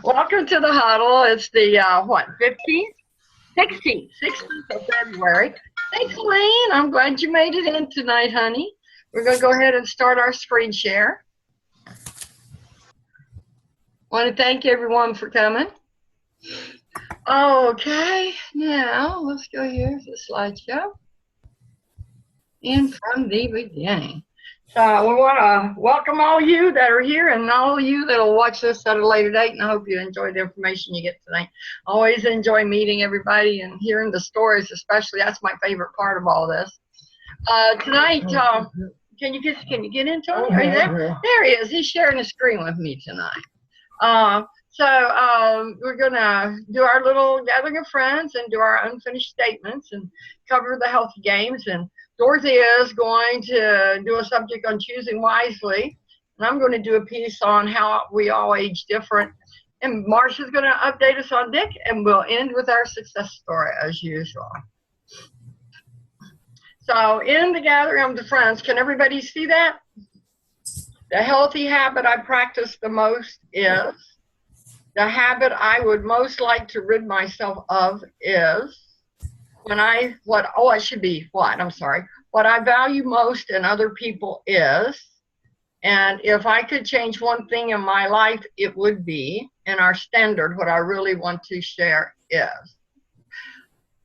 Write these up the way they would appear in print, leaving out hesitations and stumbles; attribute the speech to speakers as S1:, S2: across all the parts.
S1: Welcome to the huddle. It's the, 15th? 16th of February. Hey, Colleen, I'm glad you made it in tonight, honey. We're going to go ahead and start our screen share. Want to thank everyone for coming. Okay, now let's go here to the slideshow. And from the beginning. So we want to welcome all you that are here and all you that will watch this at a later date, and I hope you enjoy the information you get tonight. Always enjoy meeting everybody and hearing the stories, especially. That's my favorite part of all this. Tonight, can you get in, Tony? Are you there? There he is. He's sharing the screen with me tonight. We're going to do our little gathering of friends and do our unfinished statements and cover the healthy games. And Dorothy is going to do a subject on choosing wisely. And I'm going to do a piece on how we all age different. And Marsha's going to update us on Dick, and we'll end with our success story as usual. So in the gathering of the friends, can everybody see that? The healthy habit I practice the most is, the habit I would most like to rid myself of is, what I value most in other people is, and if I could change one thing in my life, it would be, and our standard, what I really want to share is.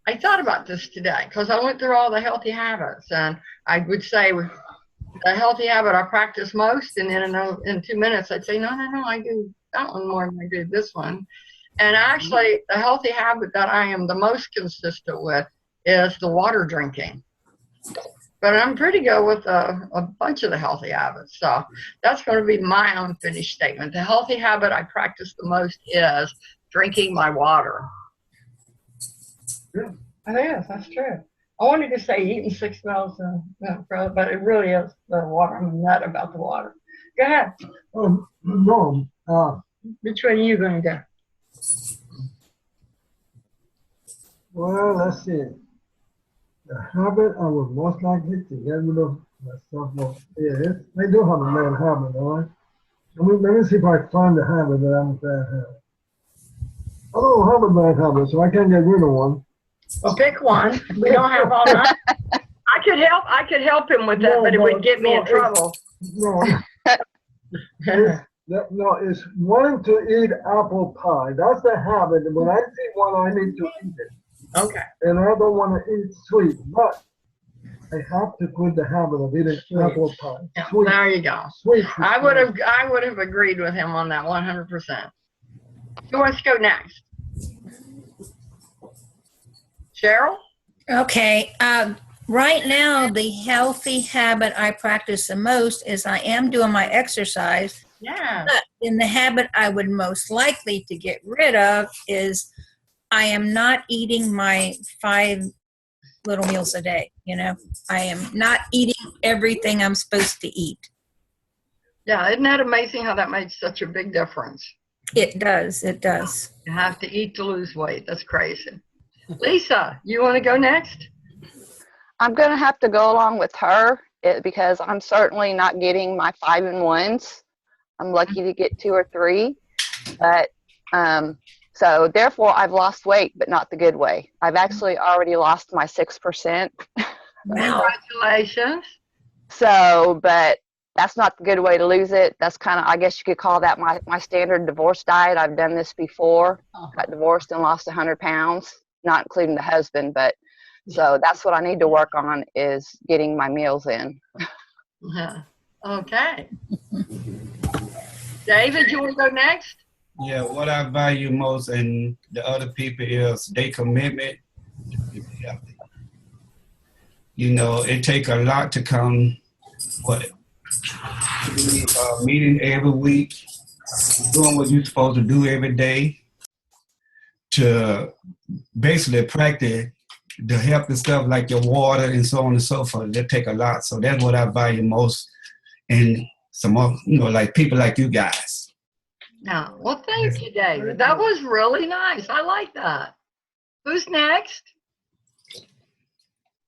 S1: I thought about this today because I went through all the healthy habits, and I would say the healthy habit I practice most, and then in 2 minutes I'd say, no, I do that one more than I do this one. And actually, the healthy habit that I am the most consistent with is the water drinking. But I'm pretty good with a bunch of the healthy habits. So that's going to be my unfinished statement. The healthy habit I practice the most is drinking my water. Yeah, it is. That's true. I wanted to say eating 6 meals, but it really is the water. I'm a nut about the water. Go ahead.
S2: No.
S1: Which one are you going to do?
S2: Well, let's see. The habit I was most likely to get rid of myself is, I do have a bad habit, all right? Let me see if I find the habit that I'm a bad habit. I don't have a bad habit, so I can't get rid of one.
S1: Well, pick one. We don't have all night. I could help him with that, but it would get me in trouble.
S2: It's wanting to eat apple pie. That's the habit. When I see one, I need to eat it.
S1: Okay.
S2: And I don't want to eat sweet, but I have to quit the habit of eating apple pie.
S1: Yeah, there you go.
S2: Sweet.
S1: I would have agreed with him on that 100%. Who wants to go next? Cheryl?
S3: Okay. Right now, the healthy habit I practice the most is I am doing my exercise.
S1: Yeah.
S3: But in the habit I would most likely to get rid of is I am not eating my 5 little meals a day. I am not eating everything I'm supposed to eat.
S1: Yeah, isn't that amazing how that makes such a big difference?
S3: It does. It does.
S1: You have to eat to lose weight. That's crazy. Lisa, you want to go next?
S4: I'm going to have to go along with her because I'm certainly not getting my 5 and 1s. I'm lucky to get 2 or 3, but so therefore I've lost weight, but not the good way. I've actually already lost my 6%.
S1: Wow. Congratulations.
S4: So, but that's not the good way to lose it. That's kind of, I guess you could call that my standard divorce diet. I've done this before. Got divorced and lost 100 pounds, not including the husband, but so that's what I need to work on is getting my meals in.
S1: Okay. David, you want to go next?
S5: Yeah, what I value most in the other people is their commitment to be healthy. It takes a lot to come, meeting every week, doing what you're supposed to do every day, to basically practice the healthy stuff like your water and so on and so forth. That take a lot. So that's what I value most in some of, like people like you guys.
S1: No. Well, thank you, David. That was really nice. I like that. Who's next?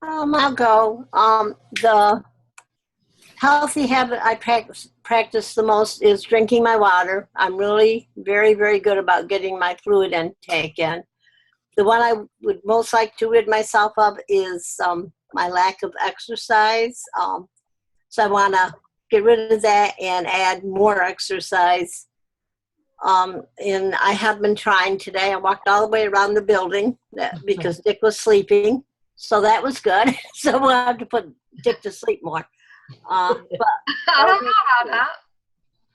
S6: I'll go. The healthy habit I practice the most is drinking my water. I'm really very, very good about getting my fluid intake in. The one I would most like to rid myself of is my lack of exercise. So I want to get rid of that and add more exercise. And I have been trying today. I walked all the way around the building because Dick was sleeping. So that was good. So we'll have to put Dick to sleep more. But
S1: I don't know about that.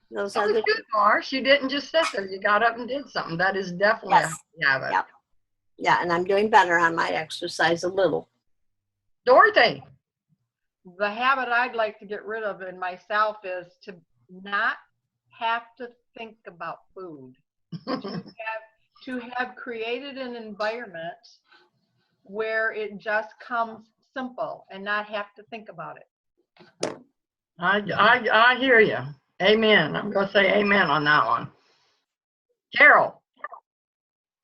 S6: those
S1: That
S6: are
S1: was
S6: the
S1: good, Marsh. You didn't just sit there. You got up and did something. That is definitely
S6: Yes.
S1: a habit.
S6: Yep. Yeah, and I'm doing better on my exercise a little.
S1: Dorothy. The habit I'd like to get rid of in myself is to not have to think about food. to have created an environment where it just comes simple and not have to think about it. I hear you. Amen. I'm going to say amen on that one. Carol.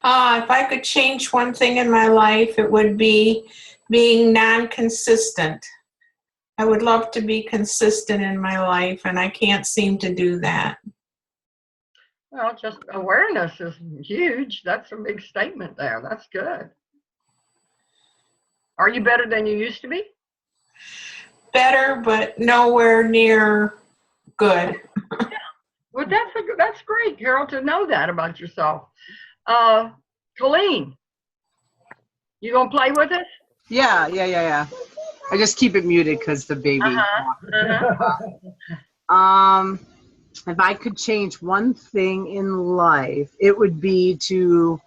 S7: If I could change one thing in my life, it would be being non-consistent. I would love to be consistent in my life, and I can't seem to do that.
S1: Well, just awareness is huge. That's a big statement there. That's good. Are you better than you used to be?
S7: Better, but nowhere near good.
S1: Yeah. Well, that's great, Carol, to know that about yourself. Colleen, you gonna play with us?
S8: Yeah. I just keep it muted because the baby. If I could change one thing in life, it would be to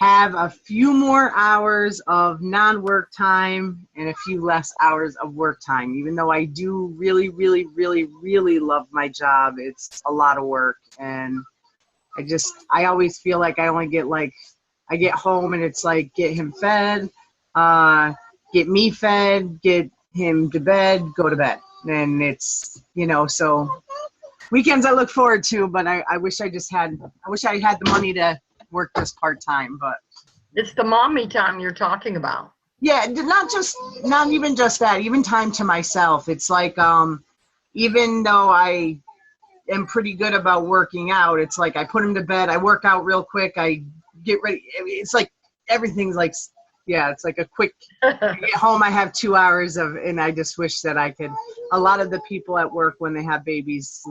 S8: have a few more hours of non-work time and a few less hours of work time. Even though I do really, really, really, really love my job, it's a lot of work. And I always feel like I only get I get home and it's like, get him fed, get me fed, get him to bed, go to bed. And it's, so weekends I look forward to, but I wish I had the money to work just part-time, but.
S1: It's the mommy time you're talking about.
S8: Yeah, not even just that, even time to myself. It's like, even though I am pretty good about working out, it's like I put him to bed, I work out real quick, I get ready. It's like everything's like, yeah, it's like a quick, I get home, I have 2 hours and I just wish that I could. A lot of the people at work, when they have babies,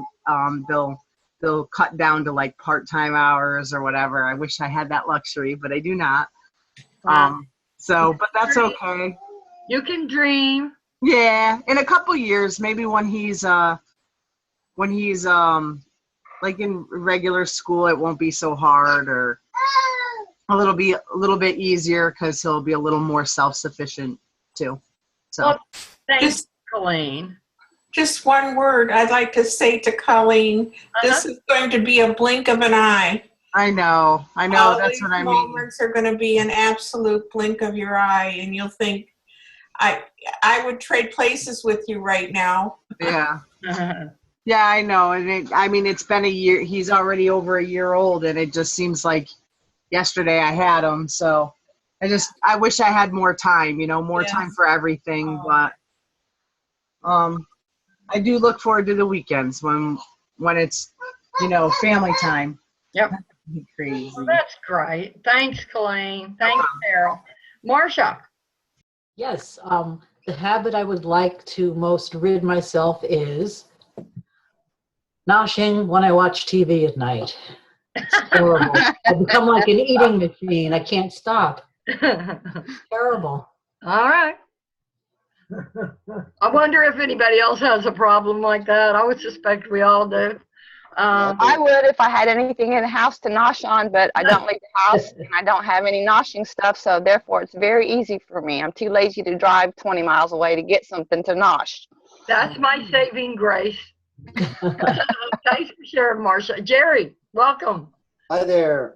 S8: they'll cut down to like part-time hours or whatever. I wish I had that luxury, but I do not. But that's okay.
S1: You can dream.
S8: Yeah, in a couple years, maybe when he's like in regular school, it won't be so hard, or a little bit easier because he'll be a little more self-sufficient too. So,
S1: well, thanks, Colleen.
S7: Just one word I'd like to say to Colleen. This is going to be a blink of an eye.
S8: I know.
S7: All
S8: That's
S7: these
S8: what I mean.
S7: moments are going to be an absolute blink of your eye, and you'll think, I would trade places with you right now.
S8: Yeah. Yeah, I know. And it's been a year. He's already over a year old, and it just seems like yesterday I had him. So I wish I had more time, more time for everything. But I do look forward to the weekends when it's, family time.
S1: Yep.
S8: Crazy.
S1: Well, that's great. Thanks, Colleen. Thanks, Carol. Marcia.
S9: Yes, the habit I would like to most rid myself is noshing when I watch TV at night. It's horrible. I've become like an eating machine. I can't stop. Terrible.
S1: All right. I wonder if anybody else has a problem like that. I would suspect we all do.
S4: I would if I had anything in the house to nosh on, but I don't leave the house and I don't have any noshing stuff, so therefore it's very easy for me. I'm too lazy to drive 20 miles away to get something to nosh.
S1: That's my saving grace. Thanks for sharing, Marcia. Jerry, welcome.
S10: Hi there.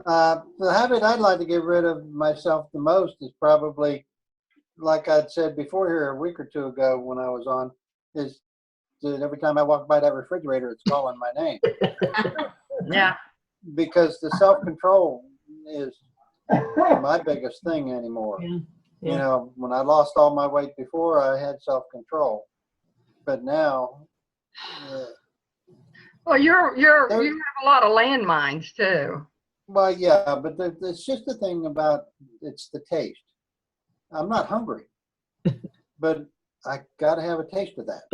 S10: The habit I'd like to get rid of myself the most is probably, like I'd said before here a week or two ago when I was on, is that every time I walk by that refrigerator, it's calling my name.
S1: Yeah.
S10: Because the self-control is my biggest thing anymore. You know, when I lost all my weight before, I had self-control, but now,
S1: Well, you have a lot of landmines too.
S10: well, yeah, but it's just the thing about it's the taste. I'm not hungry, but I got to have a taste of that.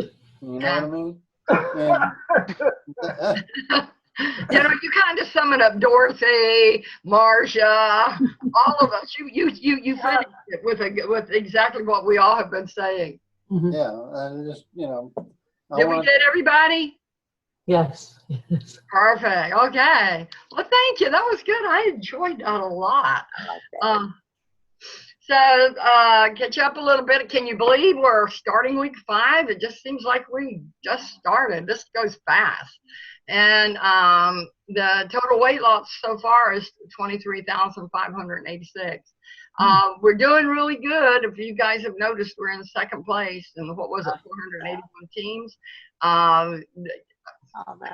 S10: You know what I mean? And,
S1: You know, you kind of sum it up, Dorothy, Marcia, all of us. You finished it with exactly what we all have been saying.
S10: yeah, and just, you know.
S1: Did we get everybody?
S9: Yes.
S1: Perfect. Okay. Well, thank you. That was good. I enjoyed that a lot. So catch up a little bit. Can you believe we're starting week 5? It just seems like we just started. This goes fast. And the total weight loss so far is 23,586. We're doing really good. If you guys have noticed, we're in second place in what was it, 481 teams. I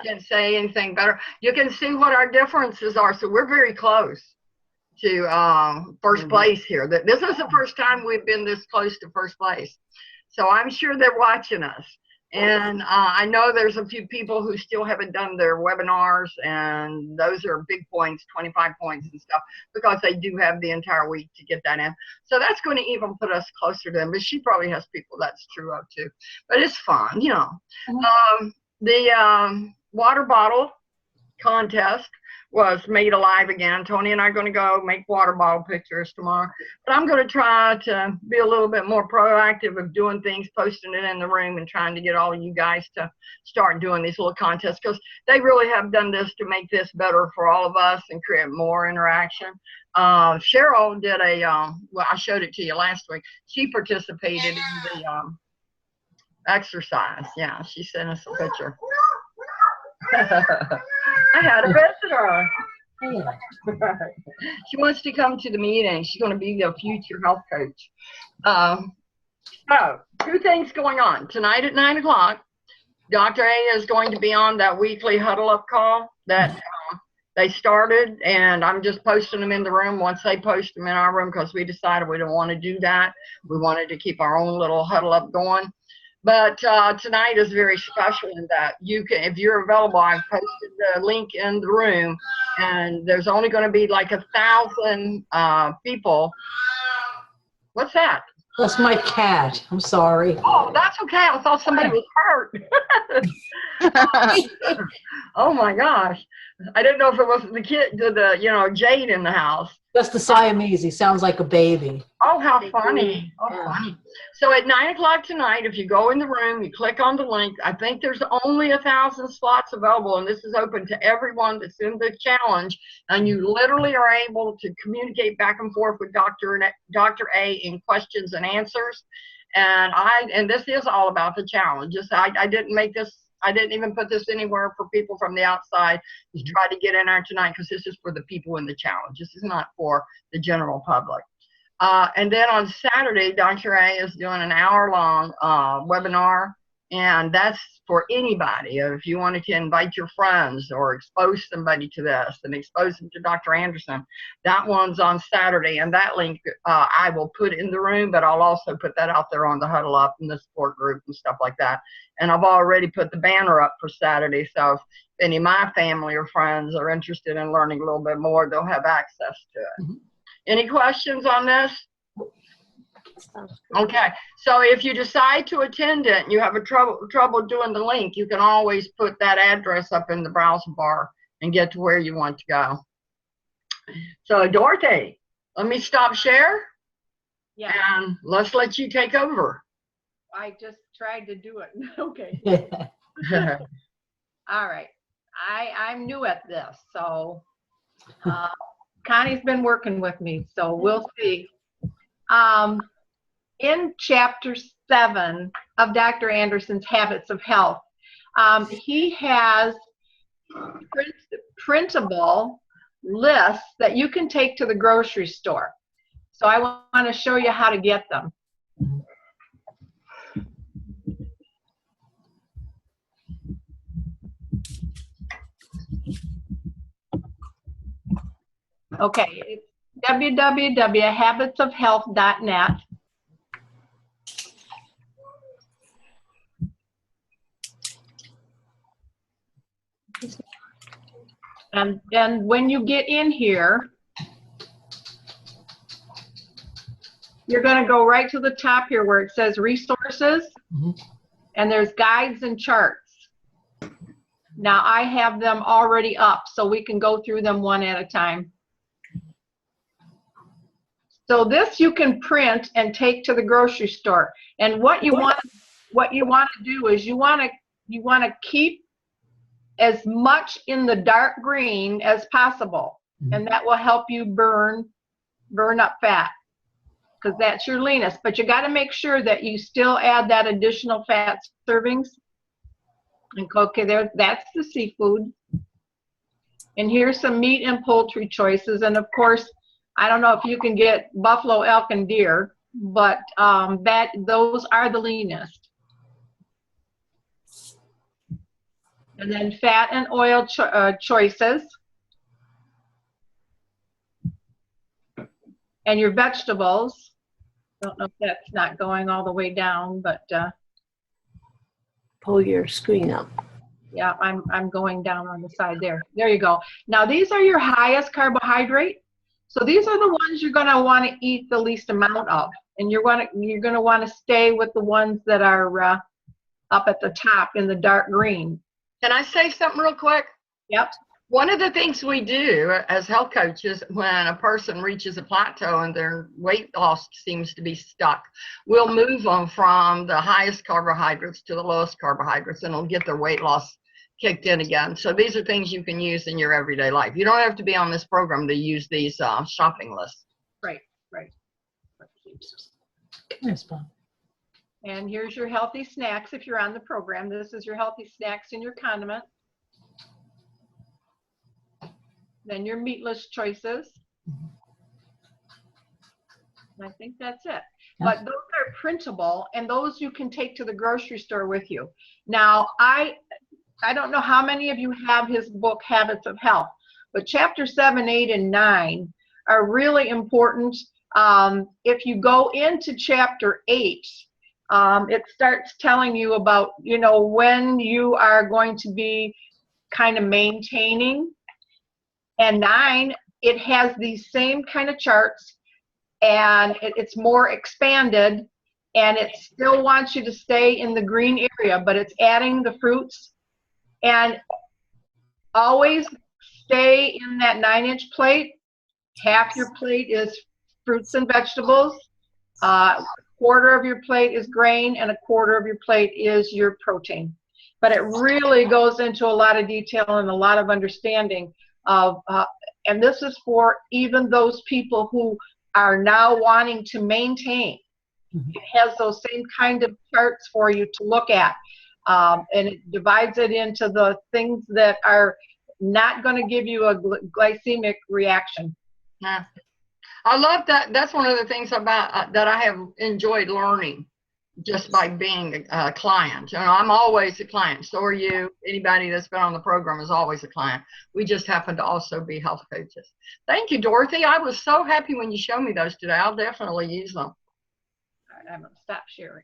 S1: can't say anything better. You can see what our differences are. So we're very close to first place here. This is the first time we've been this close to first place. So I'm sure they're watching us. And I know there's a few people who still haven't done their webinars, and those are big points, 25 points and stuff, because they do have the entire week to get that in. So that's going to even put us closer to them, but she probably has people that's true of too. But it's fun, you know. The water bottle contest was made alive again. Tony and I are going to go make water bottle pictures tomorrow. But I'm going to try to be a little bit more proactive of doing things, posting it in the room, and trying to get all of you guys to start doing these little contests, because they really have done this to make this better for all of us and create more interaction. Cheryl did a, well, I showed it to you last week. She participated in the exercise. Yeah, she sent us a picture. I had a visitor. She wants to come to the meeting. She's going to be the future health coach. So, 2 things going on. Tonight at 9 o'clock, Dr. A is going to be on that weekly Huddle Up call that they started, and I'm just posting them in the room once they post them in our room, because we decided we don't want to do that. We wanted to keep our own little Huddle Up going. But tonight is very special in that you can, if you're available, I've posted the link in the room, and there's only going to be like 1,000 people. What's that?
S9: That's my cat. I'm sorry.
S1: Oh, that's okay. I thought somebody was hurt. Oh my gosh. I didn't know if it was the kid, Jade in the house.
S9: That's the Siamese. He sounds like a baby.
S1: Oh, how funny. Oh, funny. So at 9 o'clock tonight, if you go in the room, you click on the link. I think there's only 1,000 slots available, and this is open to everyone that's in the challenge. And you literally are able to communicate back and forth with Dr. A in questions and answers. And this is all about the challenge. I didn't make this. I didn't even put this anywhere for people from the outside to try to get in there tonight, because this is for the people in the challenge. This is not for the general public. And then on Saturday, Dr. A is doing an hour-long webinar, and that's for anybody. If you wanted to invite your friends or expose somebody to this and expose them to Dr. Anderson, that one's on Saturday, and that link I will put in the room, but I'll also put that out there on the Huddle Up and the support group and stuff like that. And I've already put the banner up for Saturday, so if any of my family or friends are interested in learning a little bit more, they'll have access to it. Mm-hmm. Any questions on this? Okay, so if you decide to attend it and you have trouble doing the link, you can always put that address up in the browser bar and get to where you want to go. So Dorothy, let me stop share.
S11: Yeah.
S1: And let's let you take over.
S11: I just tried to do it. Okay. All right. I'm new at this, so Connie's been working with me, so we'll see. In chapter 7 of Dr. Anderson's Habits of Health, he has printable lists that you can take to the grocery store. So I want to show you how to get them. Okay, it's www.habitsofhealth.net. And when you get in here, you're going to go right to the top here where it says resources, and there's guides and charts. Now I have them already up, so we can go through them one at a time. So this you can print and take to the grocery store. And what you want to do is you want to keep as much in the dark green as possible, and that will help you burn up fat, because that's your leanest. But you got to make sure that you still add that additional fat servings. And okay, there, that's the seafood. And here's some meat and poultry choices. And of course, I don't know if you can get buffalo, elk, and deer, but those are the leanest. And then fat and oil choices. And your vegetables. Don't know if that's not going all the way down, but
S6: Pull your screen up.
S11: yeah, I'm going down on the side there. There you go. Now these are your highest carbohydrate. So these are the ones you're going to want to eat the least amount of, and you're going to want to stay with the ones that are up at the top in the dark green.
S1: Can I say something real quick?
S11: Yep.
S1: One of the things we do as health coaches when a person reaches a plateau and their weight loss seems to be stuck, we'll move them from the highest carbohydrates to the lowest carbohydrates, and it'll get their weight loss kicked in again. So these are things you can use in your everyday life. You don't have to be on this program to use these shopping lists.
S11: Right, right.
S9: Nice, Bob.
S11: And here's your healthy snacks if you're on the program. This is your healthy snacks and your condiment. Then your meatless choices. I think that's it. But those are printable, and those you can take to the grocery store with you. Now, I don't know how many of you have his book, Habits of Health, but chapter 7, 8, and 9 are really important. If you go into chapter 8, it starts telling you about, when you are going to be kind of maintaining. And 9, it has these same kind of charts, and it's more expanded, and it still wants you to stay in the green area, but it's adding the fruits. And always stay in that 9-inch plate. Half your plate is fruits and vegetables. A quarter of your plate is grain, and a quarter of your plate is your protein. But it really goes into a lot of detail and a lot of understanding of, and this is for even those people who are now wanting to maintain. It has those same kind of charts for you to look at. And it divides it into the things that are not going to give you a glycemic reaction.
S1: Yeah. I love that. That's one of the things about that I have enjoyed learning just by being a client. I'm always a client. So are you. Anybody that's been on the program is always a client. We just happen to also be health coaches. Thank you, Dorothy. I was so happy when you showed me those today. I'll definitely use them.
S11: All right, I'm going to stop sharing.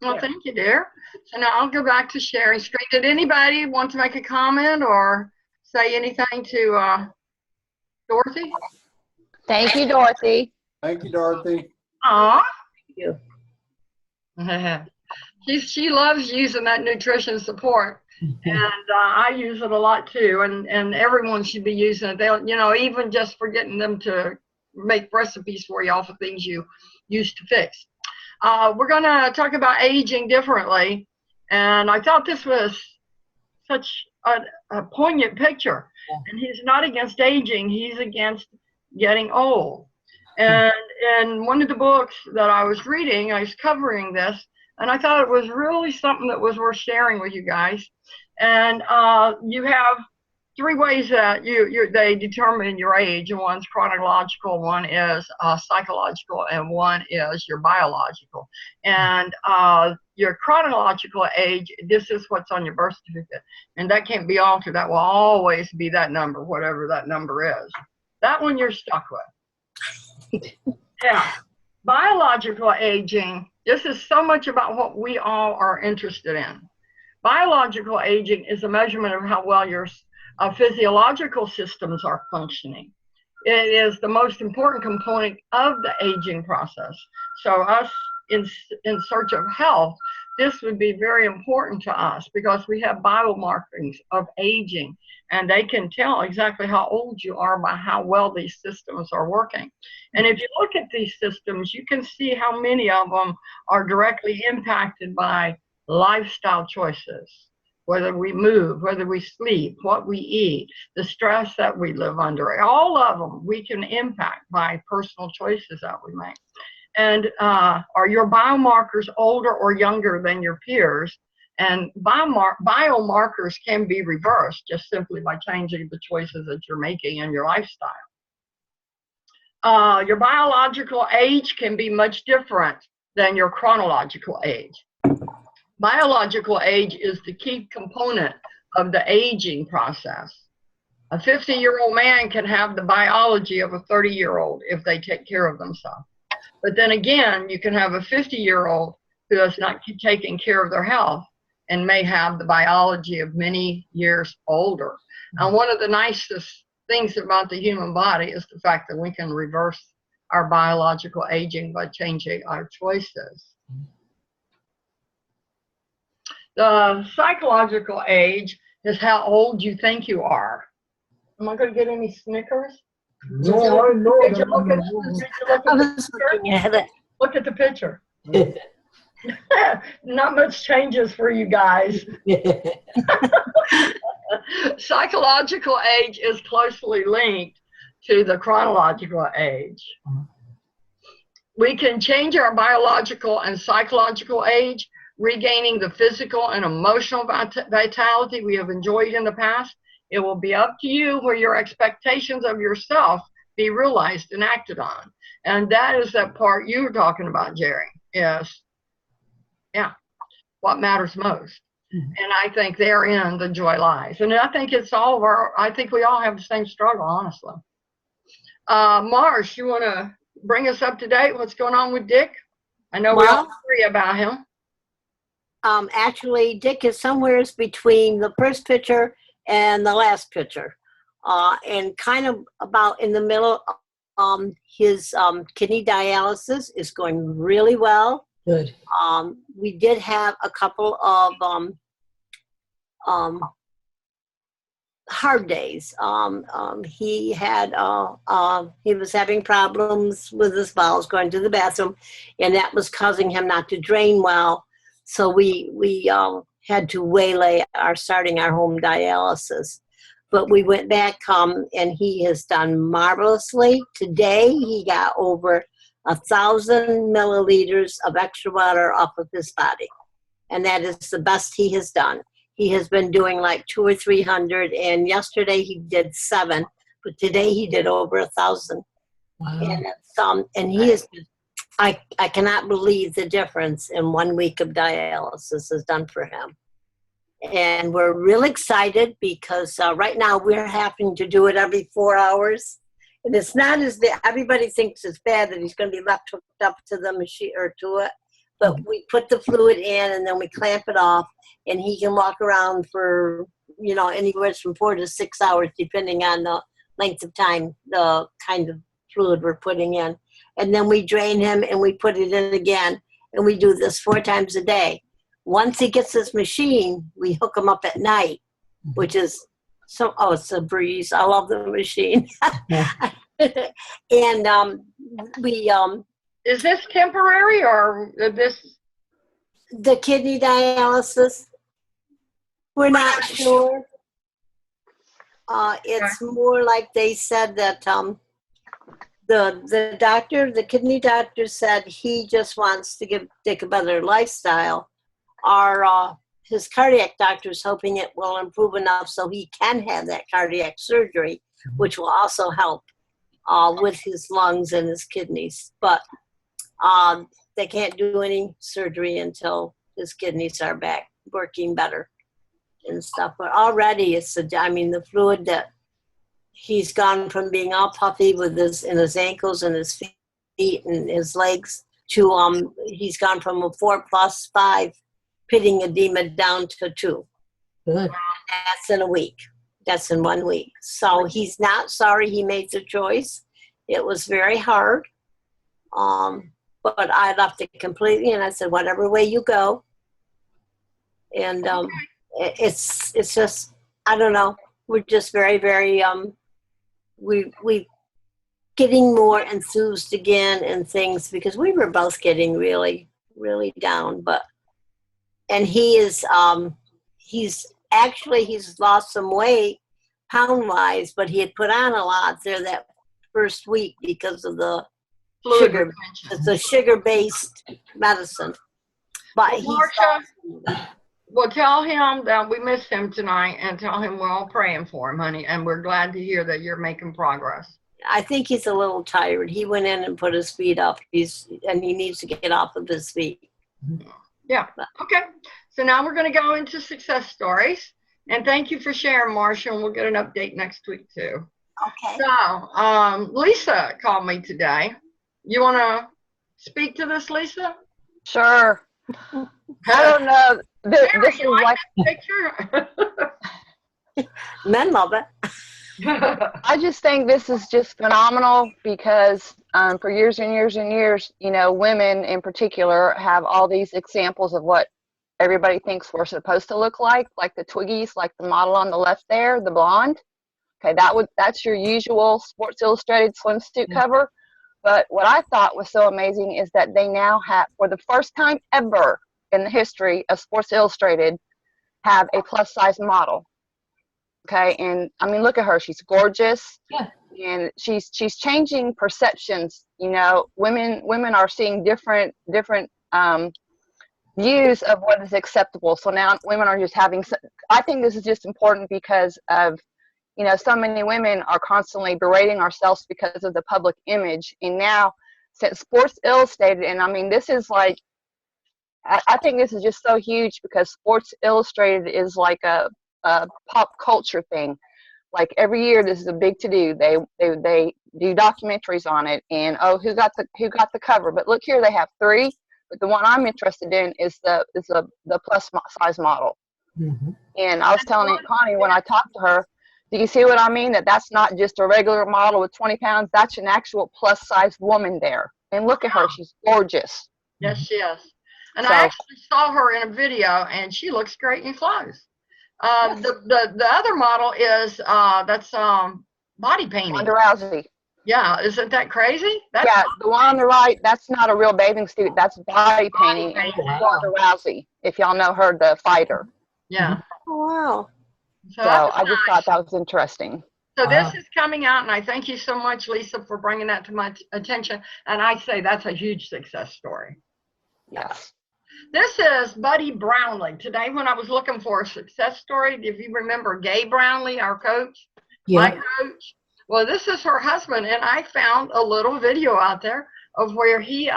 S1: Well, thank you, dear. So now I'll go back to sharing screen. Did anybody want to make a comment or say anything to Dorothy?
S4: Thank you, Dorothy.
S10: Thank you, Dorothy.
S1: Aw.
S6: Thank you.
S1: She loves using that nutrition support, and I use it a lot too. And everyone should be using it. They'll, even just for getting them to make recipes for you off of things you used to fix. We're going to talk about aging differently, and I thought this was such a poignant picture. And he's not against aging, he's against getting old. And in one of the books that I was reading, I was covering this, and I thought it was really something that was worth sharing with you guys. And you have 3 ways that they determine your age, and one's chronological, one is psychological, and one is your biological. And your chronological age, this is what's on your birth certificate, and that can't be altered. That will always be that number, whatever that number is. That one you're stuck with. Yeah. Biological aging, this is so much about what we all are interested in. Biological aging is a measurement of how well your our physiological systems are functioning. It is the most important component of the aging process. So us in search of health, this would be very important to us because we have biomarkers of aging, and they can tell exactly how old you are by how well these systems are working. And if you look at these systems, you can see how many of them are directly impacted by lifestyle choices. Whether we move, whether we sleep, what we eat, the stress that we live under, all of them we can impact by personal choices that we make. And are your biomarkers older or younger than your peers? And biomarkers can be reversed just simply by changing the choices that you're making in your lifestyle. Your biological age can be much different than your chronological age. Biological age is the key component of the aging process. A 50-year-old man can have the biology of a 30-year-old if they take care of themselves. But then again, you can have a 50-year-old who is not taking care of their health and may have the biology of many years older. And one of the nicest things about the human body is the fact that we can reverse our biological aging by changing our choices. The psychological age is how old you think you are. Am I going to get any Snickers?
S2: No, I know
S1: Did you
S2: that.
S1: look at,
S6: I was looking at it.
S1: look at the picture? Not much changes for you guys. Psychological age is closely linked to the chronological age. We can change our biological and psychological age, regaining the physical and emotional vitality we have enjoyed in the past. It will be up to you where your expectations of yourself be realized and acted on. And that is that part you were talking about, Jerry. Yes. Yeah. What matters most. And I think therein the joy lies. And I think it's all of our, I think we all have the same struggle, honestly. Marsh, you want to bring us up to date? What's going on with Dick? I know we all agree about him.
S6: Actually, Dick is somewhere between the first picture and the last picture, and kind of about in the middle. His kidney dialysis is going really well.
S9: Good.
S6: We did have a couple of hard days. He was having problems with his bowels, going to the bathroom, and that was causing him not to drain well. So we had to waylay starting our home dialysis. But we went back and he has done marvelously. Today he got over 1,000 milliliters of extra water off of his body. And that is the best he has done. He has been doing like 200 or 300, and yesterday he did 7, but today he did over 1,000. Wow. And he is, I cannot believe the difference in 1 week of dialysis has done for him. And we're real excited because right now we're having to do it every 4 hours. And it's not as bad. Everybody thinks it's bad that he's going to be left hooked up to the machine or to it. But we put the fluid in and then we clamp it off, and he can walk around for, anywhere from 4 to 6 hours, depending on the length of time, the kind of fluid we're putting in. And then we drain him and we put it in again. And we do this 4 times a day. Once he gets this machine, we hook him up at night, which is it's a breeze. I love the machine. And we
S1: is this temporary or this?
S6: The kidney dialysis? We're not sure. It's more like they said that the doctor, the kidney doctor said he just wants to give Dick a better lifestyle. His cardiac doctor is hoping it will improve enough so he can have that cardiac surgery, which will also help with his lungs and his kidneys. But they can't do any surgery until his kidneys are back working better and stuff. But already the fluid that he's gone from being all puffy with in his ankles and his feet and his legs to he's gone from a 4+5 pitting edema down to 2.
S9: Good.
S6: That's in a week. That's in 1 week. So he's not sorry he made the choice. It was very hard. But I left it completely, and I said, whatever way you go. And it's just, I don't know. We're just very, very, we getting more enthused again and things, because we were both getting really, really down. And he is, he's lost some weight pound-wise, but he had put on a lot there that first week because of the sugar. It's a sugar-based medicine. But
S1: Marsha, well, tell him that we miss him tonight, and tell him we're all praying for him, honey, and we're glad to hear that you're making progress.
S6: I think he's a little tired. He went in and put his feet up. He needs to get off of his feet.
S1: Yeah. Okay. So now we're going to go into success stories. And thank you for sharing, Marsha, and we'll get an update next week, too.
S6: Okay.
S1: So, Lisa called me today. You want to speak to this, Lisa?
S4: Sure. I don't know. This is like
S1: picture.
S6: Men love it.
S4: I just think this is just phenomenal because for years and years and years, you know, women in particular have all these examples of what everybody thinks we're supposed to look like the Twiggies, like the model on the left there, the blonde. Okay, that's your usual Sports Illustrated swimsuit cover. But what I thought was so amazing is that they now have, for the first time ever in the history of Sports Illustrated, have a plus size model. Okay, and I mean, look at her. She's gorgeous.
S9: Yeah.
S4: And she's changing perceptions. You know, women are seeing different views of what is acceptable. So now women are just having, I think this is just important because of, you know, so many women are constantly berating ourselves because of the public image. And now since Sports Illustrated, and I mean, this is like, I think this is just so huge because Sports Illustrated is like a pop culture thing. Like every year, this is a big to-do. They do documentaries on it, and who got the cover? But look here, they have 3. But the one I'm interested in is the plus size model.
S9: Mm-hmm.
S4: And I was telling Aunt Connie when I talked to her, do you see what I mean? That's not just a regular model with 20 pounds. That's an actual plus size woman there. And look at her, she's gorgeous.
S1: Yes, she is. And
S4: So,
S1: I actually saw her in a video, and she looks great in clothes.
S4: Yes.
S1: The other model is that's body painting.
S4: Ronda Rousey.
S1: Yeah, isn't that crazy?
S4: Yeah, the one on the right, that's not a real bathing suit. That's body painting. And Ronda Rousey, if y'all know her, the fighter.
S1: Yeah.
S6: Oh, wow.
S4: So I just thought that was interesting.
S1: So this is coming out, and I thank you so much, Lisa, for bringing that to my attention. And I say that's a huge success story.
S4: Yes.
S1: This is Buddy Brownlee. Today, when I was looking for a success story, if you remember Gay Brownlee, our coach, my coach, well, this is her husband, and I found a little video out there of where he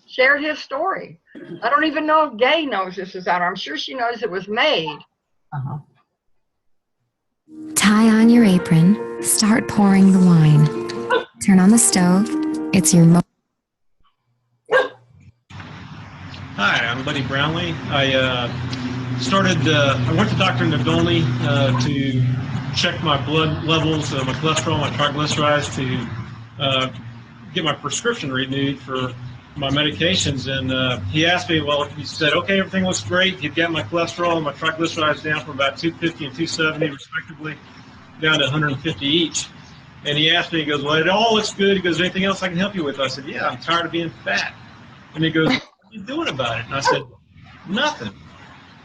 S1: shared his story. I don't even know if Gay knows this is out. I'm sure she knows it was made.
S9: Uh-huh.
S12: Tie on your apron, start pouring the wine. Turn on the stove. It's your
S13: Hi, I'm Buddy Brownlee. I went to Dr. Nadolny to check my blood levels, my cholesterol, my triglycerides, to get my prescription renewed for my medications. And he asked me, well, he said, okay, everything looks great. He'd got my cholesterol and my triglycerides down from about 250 and 270 respectively, down to 150 each. And he asked me, he goes, well, it all looks good. He goes, anything else I can help you with? I said, yeah, I'm tired of being fat. And he goes, what are you doing about it? And I said, nothing.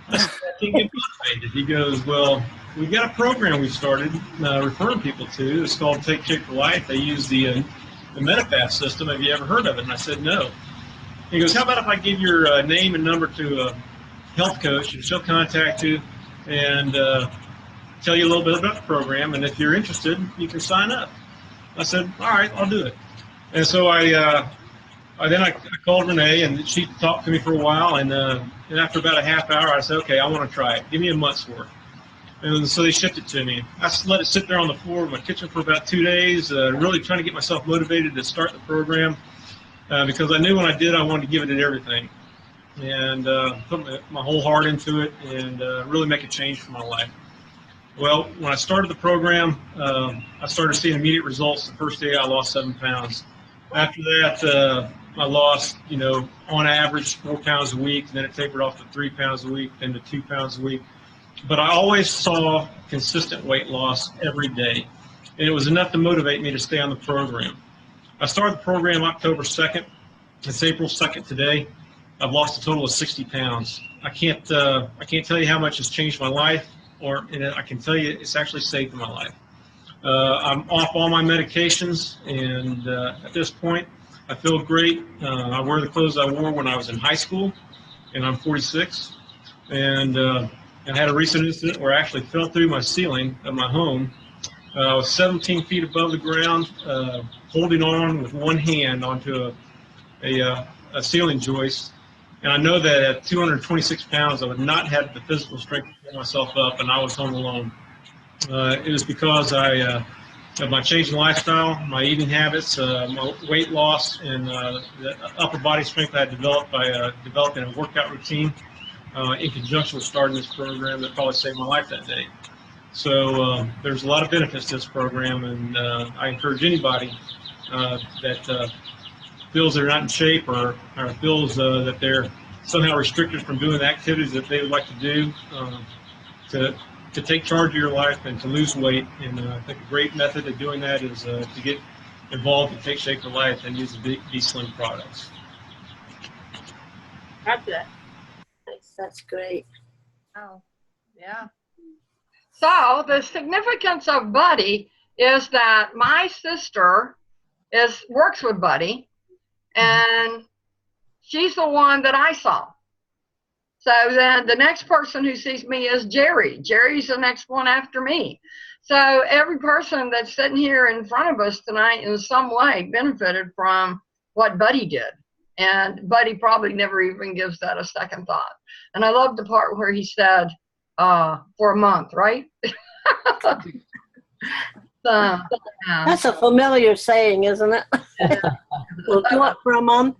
S13: I said, I can't get motivated. He goes, well, we've got a program we started referring people to. It's called Take Shape for Life. They use the Medifast system. Have you ever heard of it? And I said, no. He goes, how about if I give your name and number to a health coach, and she'll contact you and tell you a little bit about the program, and if you're interested, you can sign up. I said, all right, I'll do it. And so I called Renee, and she talked to me for a while, and after about a half hour, I said, okay, I want to try it. Give me a month's worth. And so they shipped it to me. I let it sit there on the floor of my kitchen for about 2 days, really trying to get myself motivated to start the program, because I knew when I did, I wanted to give it everything, and put my whole heart into it, and really make a change for my life. Well, when I started the program, I started seeing immediate results. The first day I lost 7 pounds. After that, I lost, on average 4 pounds a week. Then it tapered off to 3 pounds a week, then to 2 pounds a week. But I always saw consistent weight loss every day. And it was enough to motivate me to stay on the program. I started the program October 2nd. It's April 2nd today. I've lost a total of 60 pounds. I can't tell you how much it's changed my life, and I can tell you it's actually saved my life. I'm off all my medications, and at this point, I feel great. I wear the clothes I wore when I was in high school, and I'm 46. And I had a recent incident where I actually fell through my ceiling of my home. I was 17 feet above the ground, holding on with one hand onto a ceiling joist. And I know that at 226 pounds, I would not have the physical strength to pull myself up, and I was home alone. It was because of my changing lifestyle, my eating habits, my weight loss, and the upper body strength I had developed by developing a workout routine in conjunction with starting this program that probably saved my life that day. So there's a lot of benefits to this program, and I encourage anybody that feels they're not in shape or feels that they're somehow restricted from doing the activities that they would like to do to take charge of your life and to lose weight. And I think a great method of doing that is to get involved and take shape of life and use the B-Slim products.
S11: That's it.
S6: That's great.
S11: Oh, yeah. So the significance of Buddy is that my sister works with Buddy, and she's the one that I saw. So then the next person who sees me is Jerry. Jerry's the next one after me. So every person that's sitting here in front of us tonight in some way benefited from what Buddy did. And Buddy probably never even gives that a second thought. And I love the part where he said, for a month, right? So,
S6: That's a familiar saying, isn't it? We'll do it for a month.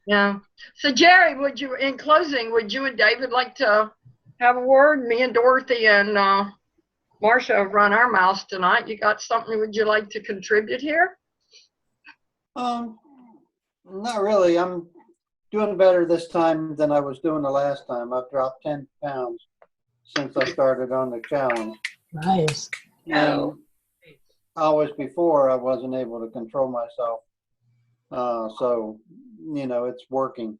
S11: Yeah. So Jerry, in closing, would you and David like to have a word? Me and Dorothy and Marcia have run our mouths tonight. You got something would you like to contribute here?
S10: Not really. I'm doing better this time than I was doing the last time. I've dropped 10 pounds since I started on the challenge.
S9: Nice.
S10: And always before, I wasn't able to control myself. So, it's working.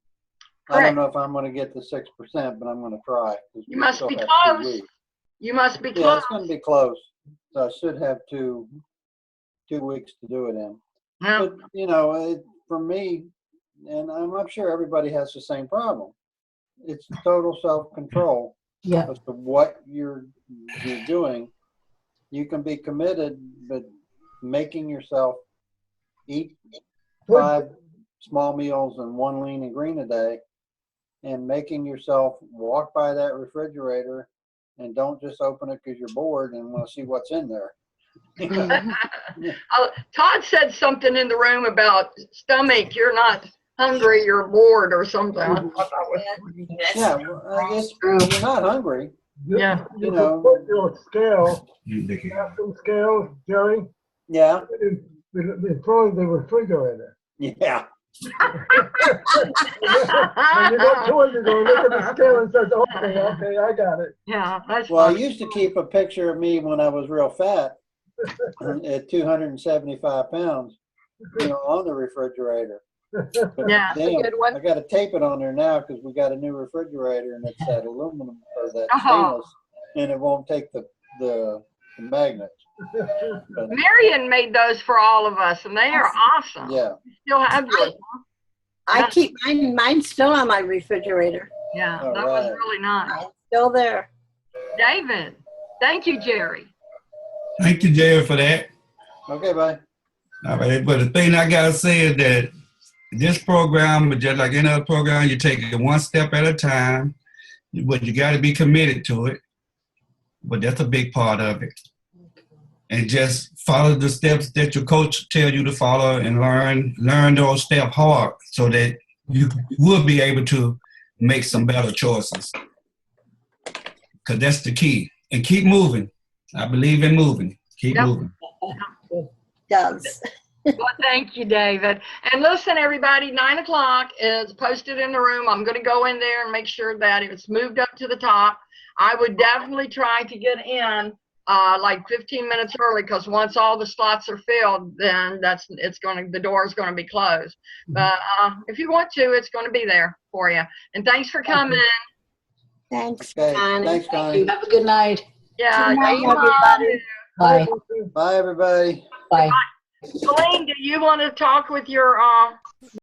S11: Correct.
S10: I don't know if I'm going to get to 6%, but I'm going to try.
S11: You must be close. You must be close.
S10: Yeah, it's going to be close. So I should have two weeks to do it in.
S11: Yeah.
S10: But, for me, and I'm sure everybody has the same problem, it's total self-control as to what you're doing. You can be committed, but making yourself eat 5 small meals and 1 lean and green a day, and making yourself walk by that refrigerator and don't just open it because you're bored and want to see what's in there.
S11: Todd said something in the room about stomach. You're not hungry, you're bored or something. I thought that was
S10: I guess you're not hungry.
S2: Yeah. You put your scale, some scales, Jerry.
S10: Yeah.
S2: Before the refrigerator.
S10: Yeah.
S2: When you go to it, you go look at the scale and says, okay, I got it.
S11: Yeah, that's
S10: well,
S11: funny.
S10: I used to keep a picture of me when I was real fat at 275 pounds, on the refrigerator. But
S11: Yeah,
S10: damn,
S4: a good one.
S10: I got to tape it on there now because we got a new refrigerator and it's that aluminum or that
S11: Oh.
S10: stainless, and it won't take the magnets. But,
S11: Marion made those for all of us, and they are awesome.
S10: yeah.
S11: You still have yours, huh?
S6: I keep mine's still on my refrigerator.
S11: Yeah,
S10: All
S11: that was
S10: right.
S11: really nice.
S6: It's still there.
S11: David, thank you, Jerry.
S5: Thank you, Jerry, for that.
S10: Okay, bye.
S5: All right, but the thing I gotta say is that this program, just like any other program, you take it one step at a time, but you got to be committed to it. But that's a big part of it. And just follow the steps that your coach tells you to follow and learn those steps hard so that you will be able to make some better choices. Because that's the key. And keep moving. I believe in moving. Keep
S1: Yep.
S5: moving.
S6: Does.
S1: Well, thank you, David. And listen, everybody, 9 o'clock is posted in the room. I'm going to go in there and make sure that it's moved up to the top. I would definitely try to get in like 15 minutes early, because once all the slots are filled, then the door is going to be closed. But if you want to, it's going to be there for you. And thanks for coming.
S6: Thanks,
S10: Okay,
S6: Connie.
S10: thanks,
S9: Thank
S10: Connie.
S9: you. Have a good night.
S1: Yeah.
S6: Good night,
S1: you all
S6: everybody.
S1: do.
S9: Bye.
S10: Bye, everybody.
S9: Bye.
S1: Colleen, do you want to talk with your